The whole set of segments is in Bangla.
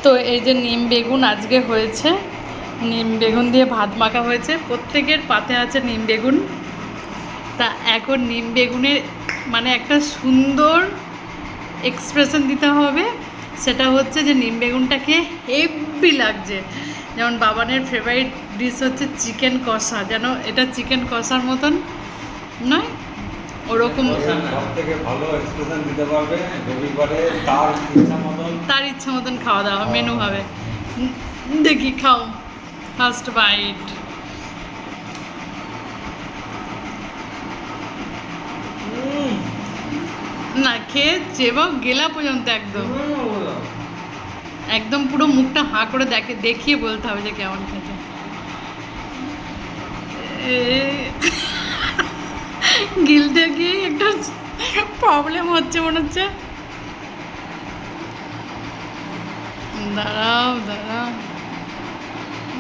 তো এই যে নিম বেগুন আজকে হয়েছে, নিম বেগুন দিয়ে ভাত মাখা হয়েছে, প্রত্যেকের পাতে আছে নিম বেগুন। তা এখন নিম বেগুনের মানে একটা সুন্দর এক্সপ্রেশন দিতে হবে, সেটা হচ্ছে যে নিম বেগুনটাকে হেভি লাগছে। যেমন বাবানের ফেভারিট ডিশ হচ্ছে চিকেন কষা, যেন এটা চিকেন কষার মতন নয়, ওরকম সবথেকে ভালো এক্সপ্রেশন দিতে পারবে রবিবারে তার ইচ্ছা মতন খাওয়া দাওয়া মেনু হবে। দেখি খাও ফার্স্ট বাইট। না খেয়ে চেবাও গেলা পর্যন্ত একদম একদম পুরো মুখটা হাঁ করে দেখিয়ে বলতে হবে যে কেমন খেতে। গিলতে গিয়ে একটু প্রবলেম হচ্ছে মনে হচ্ছে। দাঁড়াও দাঁড়াও,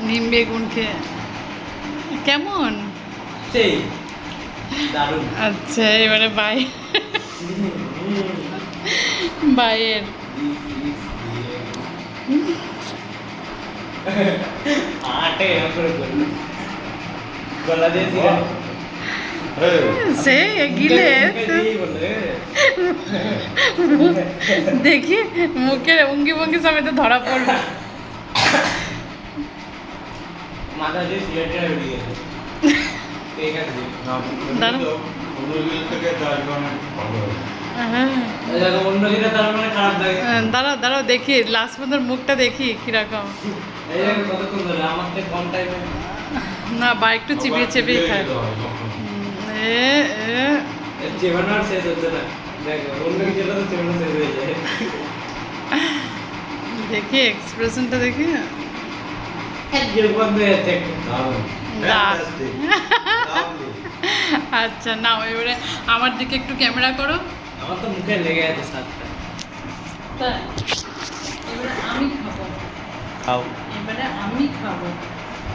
নিম বেগুন খেয়ে কেমন? আচ্ছা এবারে বাইয়ের সে গিলে দেখি মুখের অঙ্গি ভঙ্গি সমেত ধরা পড়বে। দাঁড়াও দাঁড়াও দেখি লাস্ট পর্যন্ত মুখটা দেখি কিরকম। না বা একটু চিবিয়ে চিবিয়ে খায়। দেখি এক্সপ্রেশনটা দেখি। আচ্ছা না এবারে আমার দিকে একটু ক্যামেরা করো। আমার তো মুখে লেগে আছে স্বাদটা। এবারে আমি খাবো। খাও। এবারে আমি খাবো।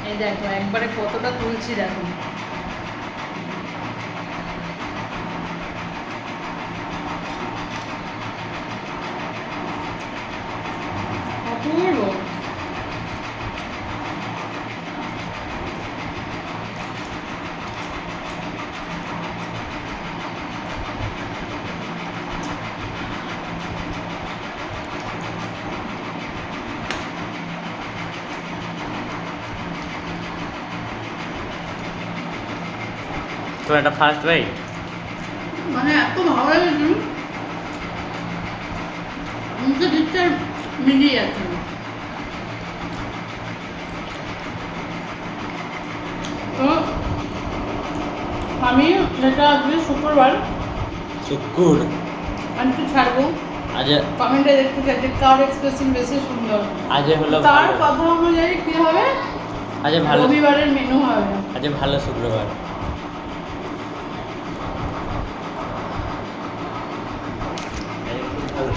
এই দেখো একবারে কতটা তুলছি দেখো। অপূর্ব। তো এটা ফার্স্ট বাইট মানে এত ভালো লাগে মুখে দিচ্ছে মিলিয়ে যাচ্ছে। তো আমি যেটা আজকে শুক্রবার আমি তো ছাড়বো আজ কমেন্টে দেখতে চাই যে কার এক্সপ্রেশন বেশি সুন্দর। আজ হলো তার কথা অনুযায়ী কি হবে, আজ ভালো রবিবারের মেনু হবে। আজ ভালো শুক্রবার।